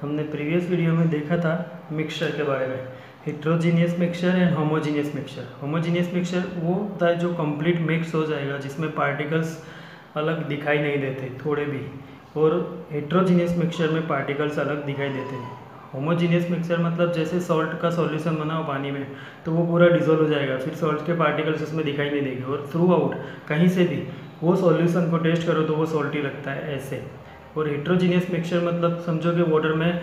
हमने previous video में देखा था मिक्सचर के बारे में, heterogeneous mixture and homogeneous mixture. Homogeneous mixture वो होता है जो कंप्लीट मिक्स हो जाएगा, जिसमें पार्टिकल्स अलग दिखाई नहीं देते थोड़े भी, और हेट्रोजीनियस मिक्सचर में पार्टिकल्स अलग दिखाई देते हैं। होमोजीनियस मिक्सचर मतलब जैसे सॉल्ट का सॉल्यूशन बना हो पानी में तो वो पूरा डिजोल्व हो जाएगा, फिर सॉल्ट के पार्टिकल्स उसमें दिखाई नहीं देंगे, और थ्रू आउट कहीं से भी वो सॉल्यूशन को टेस्ट करो तो वो सॉल्टी लगता है ऐसे। और हेट्रोजीनियस मिक्सचर मतलब समझो कि वाटर में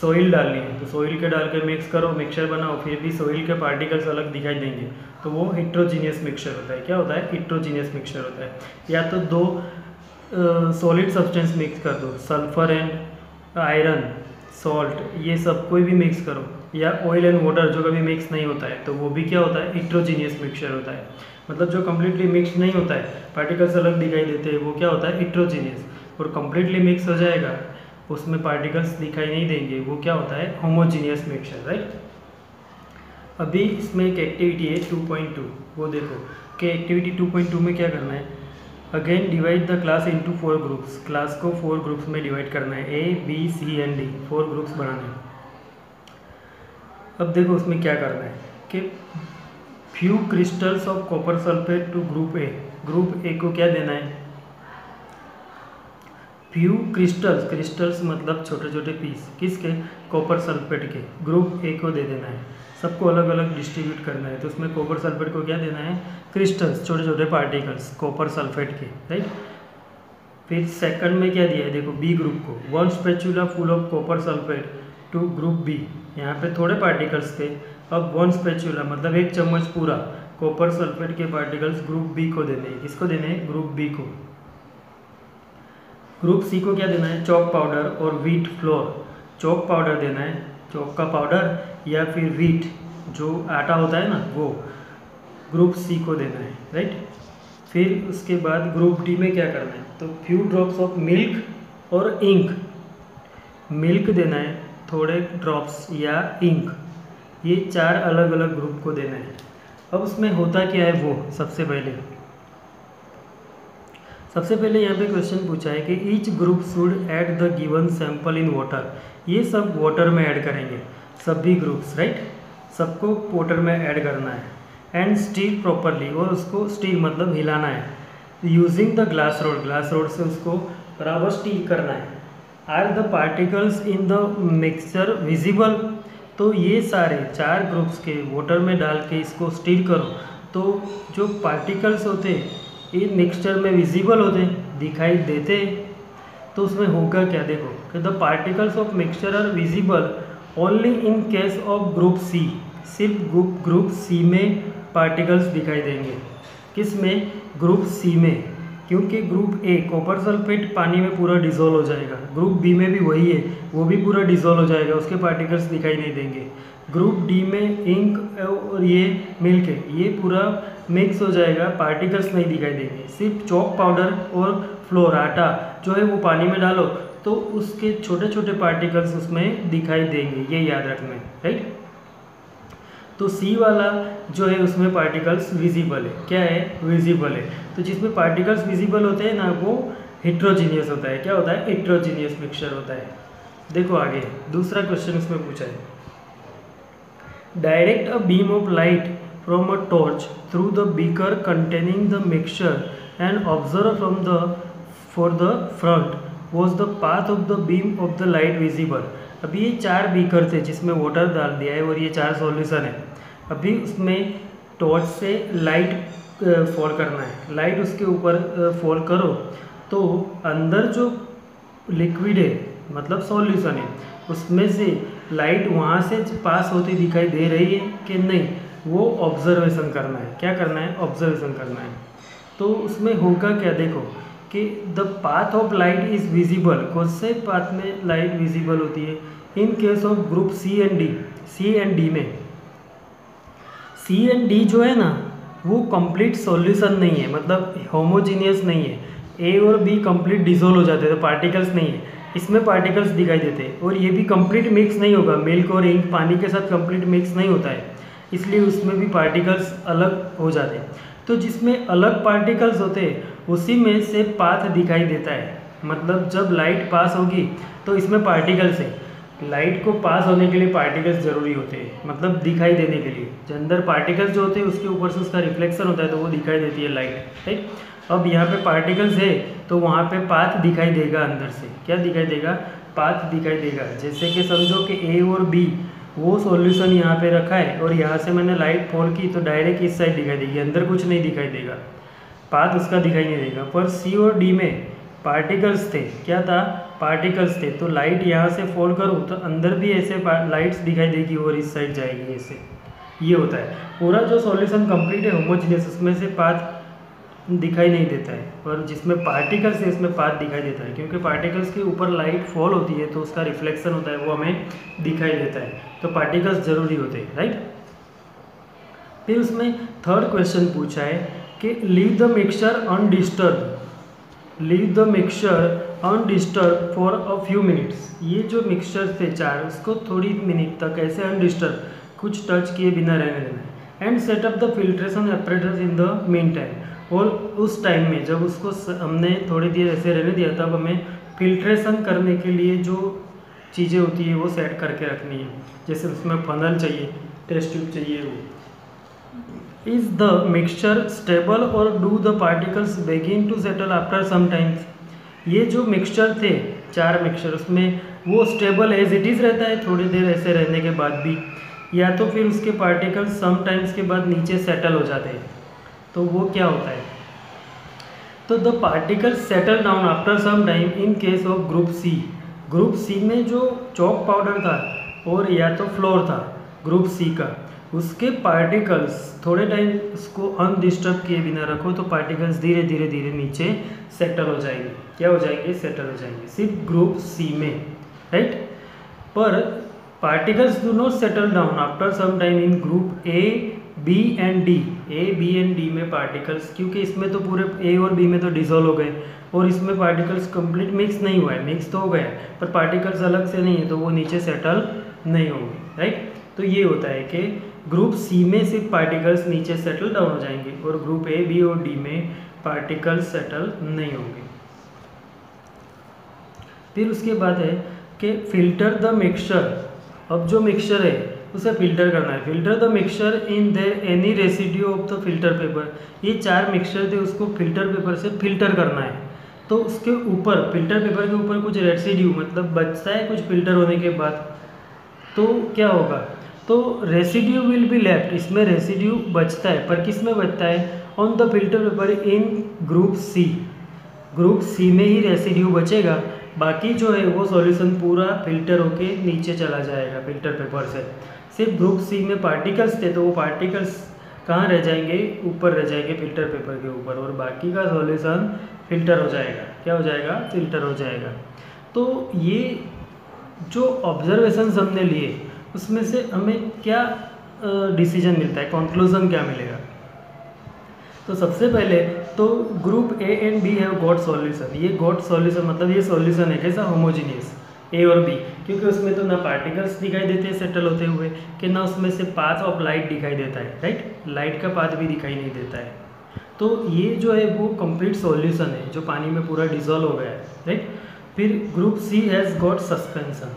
सॉइल डालनी है तो सॉइल के डाल के मिक्स करो, मिक्सचर बनाओ, फिर भी सॉइल के पार्टिकल्स अलग दिखाई देंगे तो वो हेट्रोजीनियस मिक्सचर होता है। क्या होता है? हेट्रोजीनियस मिक्सचर होता है। या तो दो सॉलिड सब्सटेंस मिक्स कर दो, सल्फर एंड आयरन, सॉल्ट, ये सब कोई भी मिक्स करो, या ऑयल एंड वाटर जो कभी मिक्स नहीं होता है तो वो भी क्या होता है? हेट्रोजीनियस मिक्सचर होता है। मतलब जो कम्प्लीटली मिक्स नहीं होता है, पार्टिकल्स अलग दिखाई देते हैं, वो क्या होता है? हेट्रोजीनियस। और कम्प्लीटली मिक्स हो जाएगा, उसमें पार्टिकल्स दिखाई नहीं देंगे, वो क्या होता है? Homogeneous mixture, right. अभी इसमें एक एक्टिविटी है 2.2, वो देखो कि एक्टिविटी 2.2 में क्या करना है। Again divide the class into 4 groups. Class को 4 ग्रुप्स में डिवाइड करना है, A B C and D, 4 groups बनाने हैं। अब देखो उसमें क्या करना है कि few crystals of copper sulphate to group A. Group A को क्या देना है? फ्यू क्रिस्टल्स, क्रिस्टल्स मतलब छोटे छोटे पीस, किसके? कॉपर सल्फेट के। ग्रुप ए को दे देना है, सबको अलग अलग डिस्ट्रीब्यूट करना है, तो उसमें कॉपर सल्फेट को क्या देना है? क्रिस्टल्स, छोटे छोटे पार्टिकल्स कॉपर सल्फेट के, राइट। फिर सेकंड में क्या दिया है देखो, बी ग्रुप को 1 spatula full of copper sulphate to group B. यहाँ पे थोड़े पार्टिकल्स थे, अब 1 स्पैचुला मतलब 1 चम्मच पूरा कॉपर सल्फेट के पार्टिकल्स ग्रुप बी को देने हैं। किसको देने हैं? ग्रुप बी को। ग्रुप सी को क्या देना है? चॉक पाउडर और व्हीट फ्लोर। चॉक पाउडर देना है, चॉक का पाउडर, या फिर व्हीट जो आटा होता है ना, वो ग्रुप सी को देना है, राइट। फिर उसके बाद ग्रुप डी में क्या करना है? तो फ्यू ड्रॉप्स ऑफ मिल्क और इंक। मिल्क देना है, थोड़े ड्रॉप्स, या इंक, ये 4 अलग अलग ग्रुप को देना है। अब उसमें होता क्या है वो सबसे पहले यहाँ पे क्वेश्चन पूछा है कि each group should add the given sample in water. ये सब वाटर में ऐड करेंगे, सभी ग्रुप्स, राइट, सबको वाटर में ऐड करना है। एंड स्टीर प्रॉपरली, और उसको स्टीर मतलब हिलाना है, using the glass rod, glass rod से उसको बराबर स्टीर करना है। Are the particles in the mixture visible. तो ये सारे 4 ग्रुप्स के वाटर में डाल के इसको स्टीर करो तो जो पार्टिकल्स होते ये मिक्सचर में विजिबल होते, दिखाई देते। तो उसमें होगा क्या देखो कि the particles of mixture are visible only in case of group C. सिर्फ ग्रुप सी में पार्टिकल्स दिखाई देंगे। किस में? ग्रुप सी में, क्योंकि ग्रुप ए कॉपर सल्फेट पानी में पूरा डिजोल्व हो जाएगा, ग्रुप बी में भी वही है, वो भी पूरा डिजोल्व हो जाएगा, उसके पार्टिकल्स दिखाई नहीं देंगे। ग्रुप डी में इंक और ये मिल्क है, ये पूरा मिक्स हो जाएगा, पार्टिकल्स नहीं दिखाई देंगे। सिर्फ चॉक पाउडर और फ्लोर, आटा जो है वो पानी में डालो तो उसके छोटे छोटे पार्टिकल्स उसमें दिखाई देंगे, ये याद रखना है, राइट। तो सी वाला जो है उसमें पार्टिकल्स विजिबल है। क्या है? विजिबल है। तो जिसमें पार्टिकल्स विजिबल होते हैं ना, वो हेट्रोजीनियस होता है। क्या होता है? हेट्रोजीनियस मिक्सचर होता है। देखो आगे दूसरा क्वेश्चन इसमें पूछा है, direct a beam of light from a torch through the beaker containing the mixture and observe for the front was the path of the beam of the light visible। अभी ये 4 बीकर थे जिसमें water डाल दिया है और ये 4 solution है। अभी उसमें टॉर्च से लाइट फॉल करना है, लाइट उसके ऊपर फॉल करो तो अंदर जो लिक्विड है मतलब सॉल्यूशन है उसमें से लाइट वहाँ से पास होती दिखाई दे रही है कि नहीं, वो ऑब्जर्वेशन करना है। क्या करना है? ऑब्जर्वेशन करना है। तो उसमें होगा क्या देखो कि the path of light is visible. कौन से पाथ में लाइट विजिबल होती है? In case of group C and D. C and D में, सी एंड डी जो है ना वो कंप्लीट सॉल्यूशन नहीं है, मतलब होमोजीनियस नहीं है। ए और बी कंप्लीट डिजोल्व हो जाते हैं तो पार्टिकल्स नहीं है, इसमें पार्टिकल्स दिखाई देते हैं। और ये भी कंप्लीट मिक्स नहीं होगा, मिल्क और इंक पानी के साथ कंप्लीट मिक्स नहीं होता है, इसलिए उसमें भी पार्टिकल्स अलग हो जाते हैं। तो जिसमें अलग पार्टिकल्स होते हैं उसी में से पाथ दिखाई देता है, मतलब जब लाइट पास होगी तो इसमें पार्टिकल्स है, लाइट को पास होने के लिए पार्टिकल्स जरूरी होते हैं, मतलब दिखाई देने के लिए। जो अंदर पार्टिकल्स जो होते हैं उसके ऊपर से उसका रिफ्लेक्शन होता है तो वो दिखाई देती है लाइट, राइट। अब यहाँ पे पार्टिकल्स है तो वहाँ पे पाथ दिखाई देगा अंदर से। क्या दिखाई देगा? पाथ दिखाई देगा। जैसे कि समझो कि ए और बी वो सॉल्यूशन यहाँ पे रखा है और यहाँ से मैंने लाइट फॉल की तो डायरेक्ट इस साइड दिखाई देगी, अंदर कुछ नहीं दिखाई देगा, पाथ उसका दिखाई नहीं देगा। पर सी और डी में पार्टिकल्स थे। क्या था? पार्टिकल्स थे। तो लाइट यहाँ से फॉल करूँ तो अंदर भी ऐसे लाइट्स दिखाई देगी और इस साइड जाएगी ऐसे। ये होता है पूरा जो सॉल्यूशन कंप्लीट है होमोजेनियस, उसमें से पाथ दिखाई नहीं देता है। और जिसमें पार्टिकल्स है उसमें पाथ दिखाई देता है, क्योंकि पार्टिकल्स के ऊपर लाइट फॉल होती है तो उसका रिफ्लेक्शन होता है, वो हमें दिखाई देता है। तो पार्टिकल्स जरूरी होते हैं, राइट। फिर उसमें थर्ड क्वेश्चन पूछा है कि leave the mixture undisturb, leave the mixture undisturb for a few minutes. ये जो मिक्सचर थे चार, उसको थोड़ी मिनट तक ऐसे अनडिस्टर्ब, कुछ टच किए बिना रहने देना है। And set up the filtration apparatus in the mean time. और उस टाइम में जब उसको हमने थोड़ी देर ऐसे रहने दिया तब हमें फिल्ट्रेशन करने के लिए जो चीज़ें होती है वो सेट करके रखनी है। जैसे उसमें फनल चाहिए, टेस्ट ट्यूब चाहिए। वो is the mixture stable or do the particles begin to settle after some times. ये जो मिक्सचर थे चार मिक्सचर, उसमें वो स्टेबल एज इट इज़ रहता है थोड़ी देर ऐसे रहने के बाद भी, या तो फिर उसके पार्टिकल्स सम टाइम्स के बाद नीचे सेटल हो जाते हैं। तो वो क्या होता है? तो the particles settle down after some time in case of group C. Group C में जो चॉक पाउडर था और या तो फ्लोर था ग्रुप सी का, उसके पार्टिकल्स थोड़े टाइम उसको अनडिस्टर्ब किए बिना रखो तो पार्टिकल्स धीरे धीरे धीरे नीचे सेटल हो जाएंगे। क्या हो जाएंगे? सेटल हो जाएंगे, सिर्फ ग्रुप सी में, राइट। पर particles do not settle down after some time in group A B and D. A B and D में पार्टिकल्स, क्योंकि इसमें तो पूरे ए और बी में तो डिसॉल्व हो गए और इसमें पार्टिकल्स कंप्लीट मिक्स नहीं हुआ है, मिक्स तो हो गया पर पार्टिकल्स अलग से नहीं है तो वो नीचे सेटल नहीं होंगे, राइट। तो ये होता है कि ग्रुप सी में सिर्फ पार्टिकल्स नीचे सेटल डाउन हो जाएंगे और ग्रुप ए बी और डी में पार्टिकल्स सेटल नहीं होंगे। फिर उसके बाद है कि फिल्टर द मिक्सचर। अब जो मिक्सचर है उसे फिल्टर करना है। Filter the mixture in their any residue of the filter paper. ये चार मिक्सचर थे, उसको फिल्टर पेपर से फिल्टर करना है। तो उसके ऊपर फिल्टर पेपर के ऊपर कुछ रेसिड्यू मतलब बचता है कुछ फिल्टर होने के बाद, तो क्या होगा? तो रेसिड्यू विल बी लेफ्ट। इसमें रेसिड्यू बचता है, पर किस में बचता है? On the filter paper in group C. Group C में ही रेसिड्यू बचेगा, बाकी जो है वो सॉल्यूशन पूरा फिल्टर होके नीचे चला जाएगा फिल्टर पेपर से। सिर्फ ग्रुप सी में पार्टिकल्स थे तो वो पार्टिकल्स कहाँ रह जाएंगे? ऊपर रह जाएंगे फिल्टर पेपर के ऊपर, और बाकी का सॉल्यूशन फिल्टर हो जाएगा। क्या हो जाएगा? फिल्टर हो जाएगा। तो ये जो ऑब्जर्वेशंस हमने लिए उसमें से हमें क्या डिसीजन मिलता है, कंक्लूजन क्या मिलेगा? तो सबसे पहले तो group A and B have got solution. ये गॉट सॉल्यूशन मतलब ये सॉल्यूशन है कैसा? होमोजीनियस, ए और बी, क्योंकि उसमें तो ना पार्टिकल्स दिखाई देते हैं सेटल होते हुए कि ना उसमें से पाथ ऑफ लाइट दिखाई देता है, राइट। लाइट का पाथ भी दिखाई नहीं देता है। तो ये जो है वो कंप्लीट सॉल्यूशन है जो पानी में पूरा डिसॉल्व हो गया है, राइट। फिर group C has got suspension.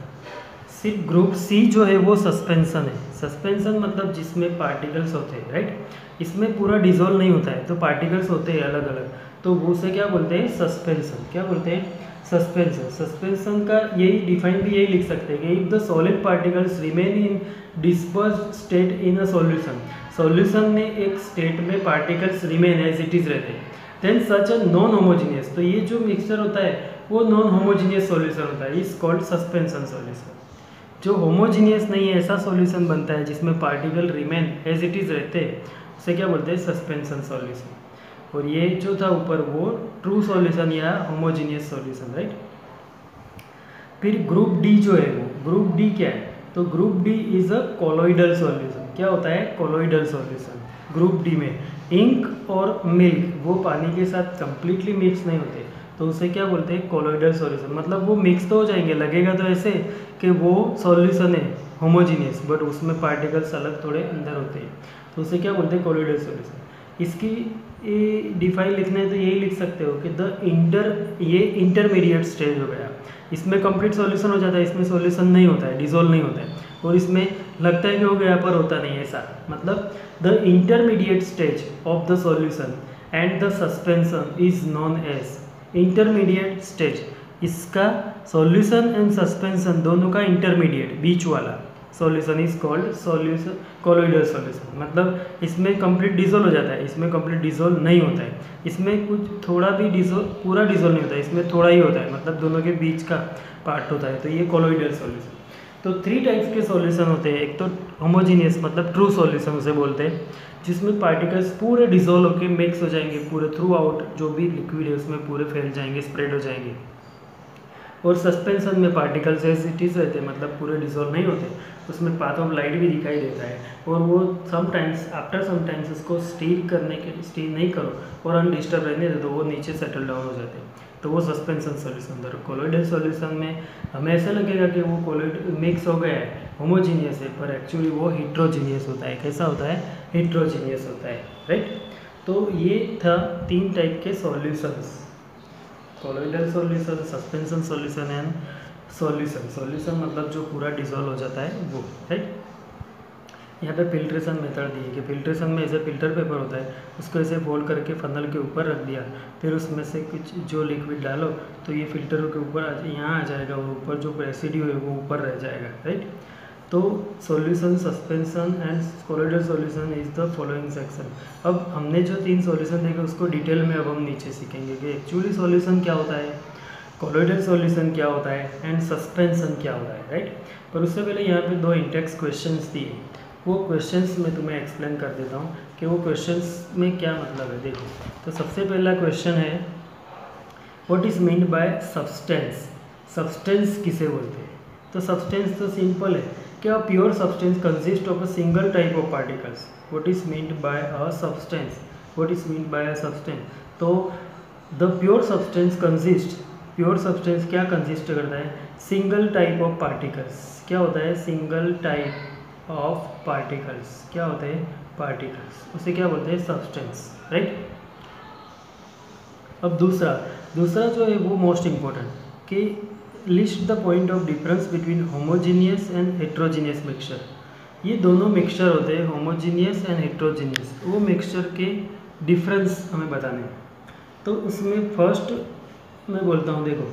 सिर्फ ग्रुप सी जो है वो सस्पेंशन है। सस्पेंशन मतलब जिसमें पार्टिकल्स होते हैं, राइट। इसमें पूरा डिसॉल्व नहीं होता है तो पार्टिकल्स होते हैं अलग अलग, तो वो उसे क्या बोलते हैं? सस्पेंशन। क्या बोलते हैं? सस्पेंशन। सस्पेंशन का यही डिफाइन भी यही लिख सकते हैं कि if the solid particles remain in dispersed state in a solution. Solution में एक स्टेट में particles remain as it is रहते हैं, then such a non homogeneous. तो ये जो मिक्सचर होता है वो नॉन होमोजीनियस सॉल्यूशन होता है, इज कॉल्ड सस्पेंशन सॉल्यूशन। जो होमोजीनियस नहीं है ऐसा सॉल्यूशन बनता है जिसमें particle remain as it is रहते हैं, उसे क्या बोलते हैं? Suspension solution. और ये जो था ऊपर वो ट्रू सॉल्यूशन या होमोजीनियस सॉल्यूशन, राइट। फिर ग्रुप डी जो है वो, ग्रुप डी क्या है? तो group D is a colloidal solution. क्या होता है? Colloidal solution. ग्रुप डी में इंक और मिल्क वो पानी के साथ कंप्लीटली मिक्स नहीं होते, तो उसे क्या बोलते हैं? Colloidal solution. मतलब वो मिक्स तो हो जाएंगे, लगेगा तो ऐसे कि वो सॉल्यूशन है होमोजीनियस, बट उसमें पार्टिकल्स अलग थोड़े अंदर होते हैं, तो उसे क्या बोलते हैं? Colloidal solution. इसकी डिफाइन लिखना है तो यही लिख सकते हो कि ये इंटरमीडिएट स्टेज हो गया। इसमें कंप्लीट सॉल्यूशन हो जाता है, इसमें सॉल्यूशन नहीं होता है, डिसॉल्व नहीं होता है, और इसमें लगता है कि हो गया पर होता नहीं है ऐसा। मतलब the intermediate stage of the solution and the suspension is known as intermediate stage. इसका सॉल्यूशन एंड सस्पेंशन दोनों का इंटरमीडिएट बीच वाला solution is called solution colloidal solution. मतलब इसमें कंप्लीट डिसॉल्व हो जाता है, इसमें कंप्लीट डिसॉल्व नहीं होता है, इसमें कुछ थोड़ा भी डिसॉल्व पूरा डिसॉल्व नहीं होता है, इसमें थोड़ा ही होता है, मतलब दोनों के बीच का पार्ट होता है, तो ये कोलोइडल सॉल्यूशन। तो 3 टाइप्स के सॉल्यूशन होते हैं। एक तो होमोजीनियस मतलब ट्रू सॉल्यूशन उसे बोलते हैं, जिसमें पार्टिकल्स पूरे डिसॉल्व होकर मिक्स हो जाएंगे, पूरे थ्रू आउट जो भी लिक्विड है उसमें पूरे फैल जाएंगे, स्प्रेड हो जाएंगे। और सस्पेंशन में पार्टिकल्स एज इट इज रहते हैं, मतलब पूरे डिसॉल्व नहीं होते, उसमें पाथ ऑफ लाइट भी दिखाई देता है, और वो समटाइम्स आफ्टर समटाइम्स उसको स्टीर करने के स्टीर नहीं करो और अनडिस्टर्ब रहने दे तो वो नीचे सेटल डाउन हो जाते हैं, तो वो सस्पेंशन सॉल्यूशन था। कोलोइडल सॉल्यूशन में हमें ऐसा लगेगा कि वो कोलोइड मिक्स हो गया है, होमोजीनियस है, पर एक्चुअली वो हिट्रोजीनियस होता है। कैसा होता है? हिट्रोजीनियस होता है, राइट। तो ये था 3 टाइप के solutions, colloidal solution, suspension solution and solution. Solution मतलब जो पूरा डिसॉल्व हो जाता है वो, राइट। यहाँ पे फिल्ट्रेशन मेथड दी है कि फिल्ट्रेशन में ऐसे फिल्टर पेपर होता है, उसको ऐसे फोल्ड करके फनल के ऊपर रख दिया, फिर उसमें से कुछ जो लिक्विड डालो तो ये फिल्टरों के ऊपर यहाँ आ जाएगा, और ऊपर जो रेसिड्यू है वो ऊपर रह जाएगा, राइट। तो solution, suspension and colloidal solution is the following section. अब हमने जो 3 सॉल्यूशन देखे उसको डिटेल में अब हम नीचे सीखेंगे कि एक्चुअली सॉल्यूशन क्या होता है, कोलोइडल सॉल्यूशन क्या होता है एंड सस्पेंशन क्या होता है, राइट। पर उससे पहले यहाँ पे 2 इंटेक्स क्वेश्चंस दिए, वो क्वेश्चंस मैं तुम्हें एक्सप्लेन कर देता हूँ कि वो क्वेश्चंस में क्या मतलब है। देखो, तो सबसे पहला क्वेश्चन है what is meant by substance. Substance किसे बोलते हैं? तो सब्सटेंस तो सिंपल है कि a pure substance consist of a single type of particles. What is meant by a substance, what is meant by a substance. तो the pure substance consist, pure substance क्या consist करता है? Single type of particles. क्या होता है? Single type of particles. क्या होते हैं? पार्टिकल्स। उसे क्या बोलते हैं? Substance, right. अब दूसरा जो है वो मोस्ट इम्पोर्टेंट कि list the point of difference between homogeneous and heterogeneous mixture. ये दोनों मिक्सचर होते हैं, होमोजीनियस एंड हेट्रोजीनियस, वो मिक्सचर के डिफरेंस हमें बताने हैं। तो उसमें फर्स्ट मैं बोलता हूँ, देखो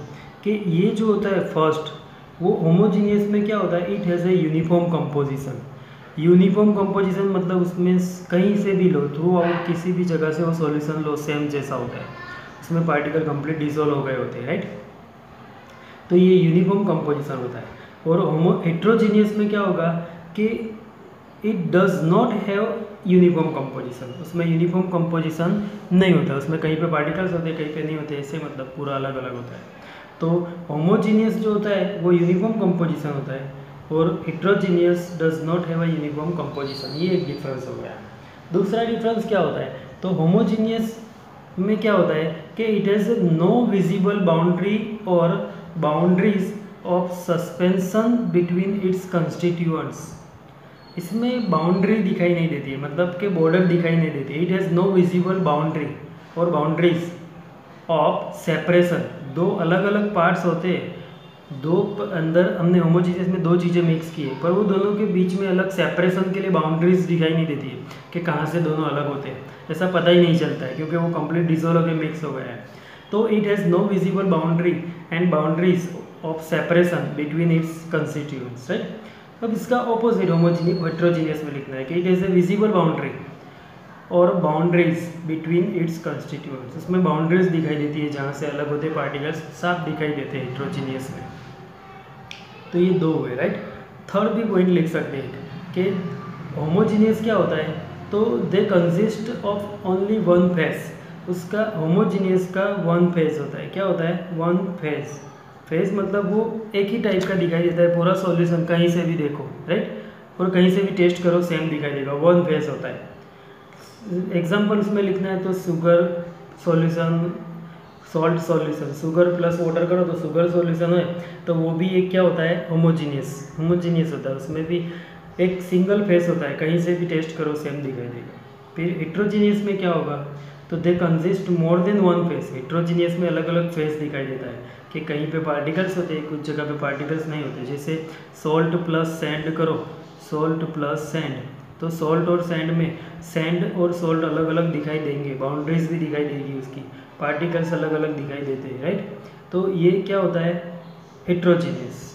कि ये जो होता है फर्स्ट, वो होमोजीनियस में क्या होता है? It has a uniform composition. Uniform composition मतलब उसमें कहीं से भी लो, थ्रू आउट किसी भी जगह से वो सॉल्यूशन लो, सेम जैसा होता है, उसमें पार्टिकल कंप्लीट डिसॉल्व हो गए होते हैं, राइट। तो ये यूनिफॉर्म कंपोजिशन होता है। और हेट्रोजीनियस में क्या होगा कि it does not have uniform composition, उसमें यूनिफॉर्म कंपोजिशन नहीं होता, उसमें कहीं पे पार्टिकल्स होते हैं कहीं पे नहीं होते, ऐसे मतलब पूरा अलग अलग होता है। तो होमोजीनियस जो होता है वो यूनिफॉर्म कंपोजिशन होता है, और heterogeneous does not have a uniform composition. ये एक डिफरेंस हो गया। दूसरा डिफरेंस क्या होता है? तो होमोजीनियस में क्या होता है कि it has no visible boundary और boundaries of suspension between its constituents. इसमें बाउंड्री दिखाई नहीं देती है, मतलब कि बॉर्डर दिखाई नहीं देती। It has no visible boundary और बाउंड्रीज ऑफ सेपरेशन। 2 अलग अलग पार्ट्स होते हैं, 2 अंदर हमने होमोजीनियस में 2 चीज़ें मिक्स की है, पर वो दोनों के बीच में अलग सेपरेशन के लिए बाउंड्रीज दिखाई नहीं देती है कि कहाँ से दोनों अलग होते हैं, ऐसा पता ही नहीं चलता है क्योंकि वो कंप्लीट डिसॉल्व होकर मिक्स हो गया है। तो it has no visible boundary and boundaries of separation between its constituents, right. अब इसका ऑपोजिट हेट्रोजीनियस में लिखना है कि it has a visible boundary और बाउंड्रीज बिटवीन इट्स कंस्टिट्यूएंट्स। उसमें बाउंड्रीज दिखाई देती है जहाँ से अलग होते पार्टिकल्स साफ दिखाई देते हैं हेट्रोजीनियस में। तो ये 2 हुए, राइट। थर्ड भी पॉइंट लिख सकते हैं कि होमोजीनियस क्या होता है? तो they consist of only 1 phase. उसका होमोजीनियस का 1 फेज होता है। क्या होता है? 1 फेज। फेज मतलब वो एक ही टाइप का दिखाई देता है पूरा सॉल्यूशन, कहीं से भी देखो, राइट, और कहीं से भी टेस्ट करो सेम दिखाई देगा, 1 फेज होता है। एग्जाम्पल उसमें लिखना है तो sugar solution, salt solution, sugar plus water करो तो शुगर सॉल्यूशन है, तो वो भी एक क्या होता है? होमोजीनियस होता है। उसमें भी एक सिंगल फेस होता है, कहीं से भी टेस्ट करो सेम दिखाई देगा। फिर हेट्रोजीनियस में क्या होगा? तो they consist more than 1 face. Heterogeneous में अलग अलग फेस दिखाई देता है, कि कहीं पे पार्टिकल्स होते हैं, कुछ जगह पे पार्टिकल्स नहीं होते। जैसे सॉल्ट प्लस सैंड करो, सॉल्ट प्लस सैंड, तो सॉल्ट और सैंड में सैंड और सॉल्ट अलग अलग दिखाई देंगे, बाउंड्रीज भी दिखाई देगी उसकी, पार्टिकल्स अलग अलग दिखाई देते हैं, राइट। तो ये क्या होता है, हेट्रोजीनियस।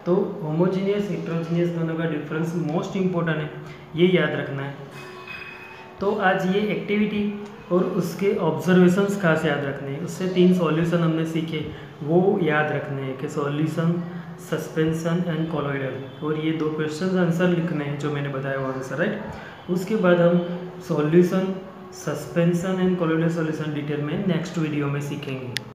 तो होमोजीनियस हेट्रोजीनियस दोनों का डिफरेंस मोस्ट इम्पोर्टेंट है, ये याद रखना है। तो आज ये एक्टिविटी और उसके ऑब्जर्वेशंस खास याद रखने हैं। उससे 3 सॉल्यूशन हमने सीखे, वो याद रखने हैं कि सॉल्यूशन, सस्पेंशन एंड कोलॉइडल, और ये 2 क्वेश्चन आंसर लिखने हैं जो मैंने बताया वो आंसर, राइट। उसके बाद हम solution, suspension and colloidal solution detail में नेक्स्ट वीडियो में सीखेंगे।